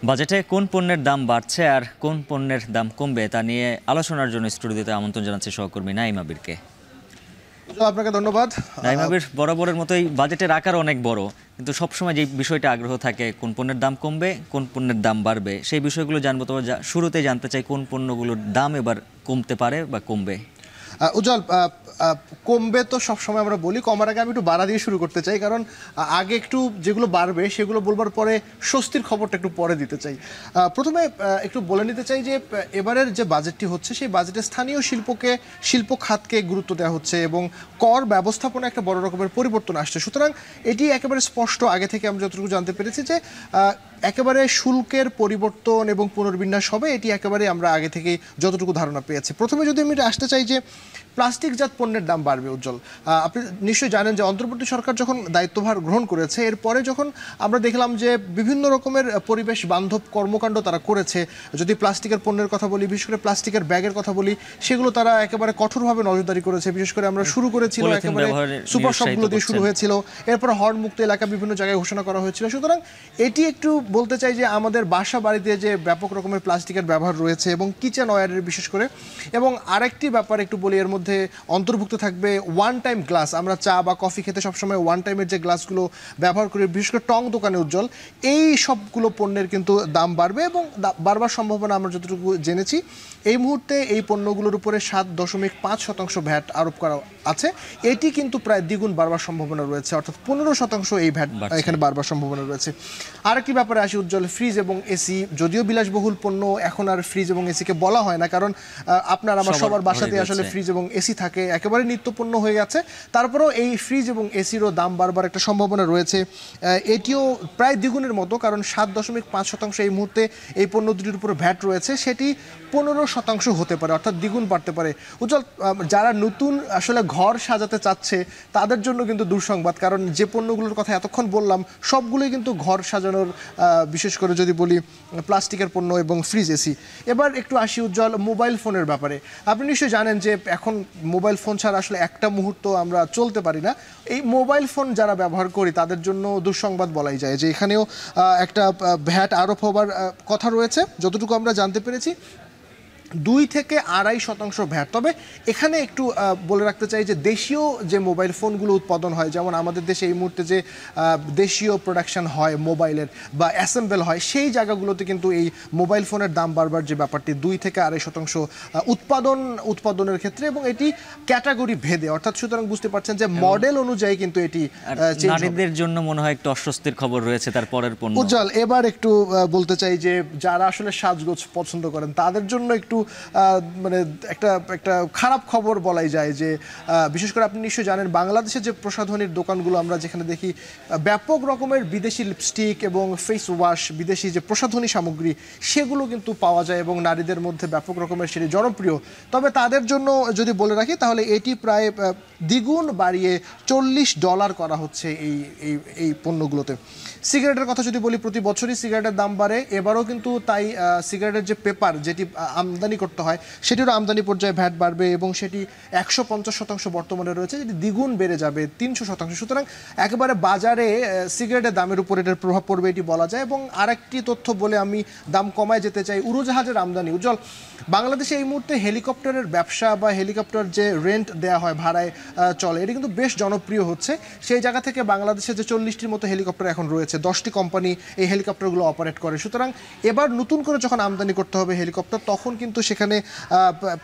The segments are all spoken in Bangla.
বাজেটে কোন পণ্যের দাম বাড়ছে আর কোন পণ্যের দাম কমবে তা নিয়ে আলোচনার জন্য স্টুডিওতে আমন্ত্রণ জানাচ্ছি সহকর্মী নাইমা বীরকে। আপনাকে ধন্যবাদ। নাইমা বীর, বরাবরের মতোই বাজেটের আকার অনেক বড়, কিন্তু সবসময় যে বিষয়টা আগ্রহ থাকে কোন পণ্যের দাম কমবে কোন পণ্যের দাম বাড়বে সেই বিষয়গুলো জানবো। তবে শুরুতেই জানতে চাই কোন পণ্যগুলোর দাম এবার কমতে পারে বা কমবে। উজ্জ্বল, কমবে তো সবসময় আমরা বলি, কমার আগে আমি একটু বাড়া দিয়ে শুরু করতে চাই, কারণ আগে একটু যেগুলো বাড়বে সেগুলো বলবার পরে স্বস্তির খবরটা একটু পরে দিতে চাই। প্রথমে একটু বলে নিতে চাই যে এবারের যে বাজেটটি হচ্ছে সেই বাজেটে স্থানীয় শিল্প খাতকে গুরুত্ব দেওয়া হচ্ছে এবং কর ব্যবস্থাপনা একটা বড় রকমের পরিবর্তন আসছে। সুতরাং এটি একেবারে স্পষ্ট আগে থেকে আমরা যতটুকু জানতে পেরেছি যে একেবারে শুল্কের পরিবর্তন এবং পুনর্বিন্যাস হবে, এটি একেবারে আমরা আগে থেকেই যতটুকু ধারণা পেয়েছি। প্রথমে যদি আমি আসতে চাই যে প্লাস্টিকজাত পণ্যের দাম বাড়বে। উজ্জ্বল, আপনি নিশ্চয়ই জানেন যে অন্তর্বর্তী সরকার যখন দায়িত্বভার গ্রহণ করেছে এরপরে যখন আমরা দেখলাম যে বিভিন্ন রকমের পরিবেশ বান্ধব কর্মকাণ্ড তারা করেছে, যদি প্লাস্টিকের পণ্যের কথা বলি, বিশেষ করে প্লাস্টিকের ব্যাগের কথা বলি, সেগুলো তারা একেবারে কঠোরভাবে নজরদারি করেছে। বিশেষ করে আমরা শুরু করেছিল একেবারে সুপার শপগুলো দিয়ে শুরু হয়েছিল, এরপর হর্ন মুক্ত এলাকা বিভিন্ন জায়গায় ঘোষণা করা হয়েছিল। সুতরাং এটি একটু বলতে চাই যে আমাদের বাসা বাড়িতে যে ব্যাপক রকমের প্লাস্টিকের ব্যবহার রয়েছে এবং কিচেন ওয়্যারের বিশেষ করে, এবং আরেকটি ব্যাপার একটু বলি, এর মধ্যে অন্তর্ভুক্ত থাকবে ওয়ান টাইম গ্লাস। আমরা চা বা কফি খেতে সবসময় ওয়ান টাইমের যে গ্লাসগুলো ব্যবহার করি, বিশেষ করে টং দোকানে। উজ্জ্বল, এই সবগুলো পণ্যের কিন্তু দাম বাড়বে এবং বাড়বার সম্ভাবনা আমরা যতটুকু জেনেছি এই মুহূর্তে এই পণ্যগুলোর উপরে 7.5% ভ্যাট আরোপ করা আছে। এটি কিন্তু প্রায় দ্বিগুণ বাড়বার সম্ভাবনা রয়েছে, অর্থাৎ 15% এই ভ্যাট এখানে বাড়বার সম্ভাবনা রয়েছে। আরেকটি ব্যাপারে আসি উজ্জ্বল, ফ্রিজ এবং এসি। যদিও বিলাসবহুল পণ্য, এখন আর ফ্রিজ এবং এসিকে বলা হয় না, কারণ আপনার আমার সবার বাসাতে আসলে ফ্রিজ এবং এসি থাকে, একেবারে নিত্যপণ্য হয়ে গেছে। তারপরেও এই ফ্রিজ এবং এসিরও দাম বাড়বার একটা সম্ভাবনা রয়েছে, এটিও প্রায় দ্বিগুণের মতো, কারণ 7.5% এই মুহূর্তে এই পণ্য দুটির উপরে ভ্যাট রয়েছে, সেটি 15% হতে পারে, অর্থাৎ দ্বিগুণ বাড়তে পারে। উজ্জ্বল, যারা নতুন আসলে ঘর সাজাতে চাচ্ছে তাদের জন্য কিন্তু দুঃসংবাদ, কারণ যে পণ্যগুলোর কথা এতক্ষণ বললাম সবগুলোই কিন্তু ঘর সাজানোর, বিশেষ করে যদি বলি প্লাস্টিকের পণ্য এবং ফ্রিজ এসি। এবার একটু আসি উজ্জ্বল মোবাইল ফোনের ব্যাপারে। আপনি নিশ্চয়ই জানেন যে এখন মোবাইল ফোন ছাড়া আসলে একটা মুহূর্ত আমরা চলতে পারি না। এই মোবাইল ফোন যারা ব্যবহার করি তাদের জন্য দুঃসংবাদ বলাই যায় যে এখানেও একটা ভ্যাট আরোপ হবার কথা রয়েছে, যতটুকু আমরা জানতে পেরেছি 2 থেকে 2.5% ভ্যাট। তবে এখানে একটু বলে রাখতে চাই যে দেশীয় যে মোবাইল ফোনগুলো উৎপাদন হয়, যেমন আমাদের দেশে এই মুহূর্তে যে দেশীয় প্রোডাকশন হয় মোবাইলের বা অ্যাসেম্বল হয়, সেই জায়গাগুলোতে কিন্তু এই মোবাইল ফোনের দাম বাড়বার যে ব্যাপারটি 2 থেকে 2.5% উৎপাদনের ক্ষেত্রে, এবং এটি ক্যাটাগরি ভেদে, অর্থাৎ সুতরাং বুঝতে পারছেন যে মডেল অনুযায়ী কিন্তু এটি নারীদের জন্য মনে হয় একটু অস্বস্তির খবর রয়েছে তার পরের পণ্য। উজ্জ্বল, এবার একটু বলতে চাই যে যারা আসলে সাজগোজ পছন্দ করেন তাদের জন্য একটু মানে একটা খারাপ খবর বলাই যায় যে বিশেষ করে আপনি নিশ্চয়ই জানেন বাংলাদেশের যে প্রসাধনীর দোকানগুলো আমরা যেখানে দেখি ব্যাপক রকমের বিদেশি লিপস্টিক এবং ফেস ওয়াশ, বিদেশি যে প্রসাধনী সামগ্রী সেগুলো কিন্তু পাওয়া যায় এবং নারীদের মধ্যে ব্যাপক রকমের সেটি জনপ্রিয়। তবে তাদের জন্য যদি বলে রাখি তাহলে এটি প্রায় দ্বিগুণ বাড়িয়ে $40 করা হচ্ছে এই পণ্যগুলোতে। সিগারেটের কথা যদি বলি, প্রতি বছরই সিগারেটের দাম বাড়ে, এবারও কিন্তু তাই সিগারেটের যে পেপার যেটি আমদানি করতে হয় সেটিরও আমদানি পর্যায়ে ভ্যাট বাড়বে এবং সেটি 150% বর্তমানে রয়েছে, যেটি দ্বিগুণ বেড়ে যাবে 300%। সুতরাং একেবারে বাজারে সিগারেটের দামের উপর এটার প্রভাব পড়বে এটি বলা যায়। এবং আরেকটি তথ্য বলে আমি দাম কমায় যেতে চাই, উড়োজাহাজের আমদানি। উজ্জ্বল, বাংলাদেশে এই মুহূর্তে হেলিকপ্টারের ব্যবসা বা হেলিকপ্টার যে রেন্ট দেওয়া হয়, ভাড়ায় চলে, এটি কিন্তু বেশ জনপ্রিয় হচ্ছে। সেই জায়গা থেকে বাংলাদেশে যে 40টির মতো হেলিকপ্টার এখন রয়েছে, 10টি কোম্পানি এই হেলিকপ্টারগুলো অপারেট করে। সুতরাং এবার নতুন করে যখন আমদানি করতে হবে হেলিকপ্টার, তখন কিন্তু সেখানে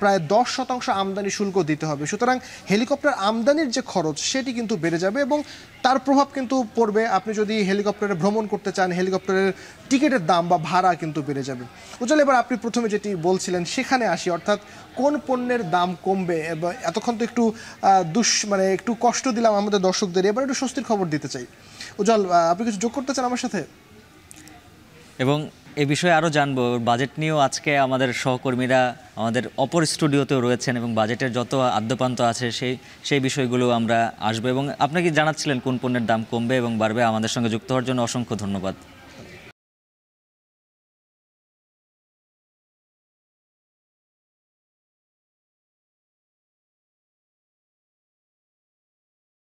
প্রায় 10% আমদানি শুল্ক দিতে হবে। সুতরাং হেলিকপ্টার আমদানির যে খরচ সেটি কিন্তু বেড়ে যাবে এবং তার প্রভাব কিন্তু পড়বে। আপনি যদি হেলিকপ্টারে ভ্রমণ করতে চান, হেলিকপ্টারের টিকিটের দাম বা ভাড়া কিন্তু বেড়ে যাবে। উজ্জ্বল, এবার আপনি প্রথমে যেটি বলছিলেন সেখানে আসি, অর্থাৎ কোন পণ্যের দাম কমবে। এতক্ষণ তো একটু একটু কষ্ট দিলাম আমাদের দর্শকদের, এবার একটু স্বস্তির খবর দিতে চাই। উজ্জ্বল, আপনি কিছু যোগ করতে চান আমার সাথে? এবং এ বিষয়ে আরও জানবো, বাজেট নিয়েও আজকে আমাদের সহকর্মীরা আমাদের অপর স্টুডিওতেও রয়েছেন এবং বাজেটের যত আদ্যপান্ত আছে সেই বিষয়গুলো আমরা আসবো। এবং আপনি কি জানাচ্ছিলেন কোন পণ্যের দাম কমবে এবং বাড়বে, আমাদের সঙ্গে যুক্ত হওয়ার জন্য অসংখ্য ধন্যবাদ।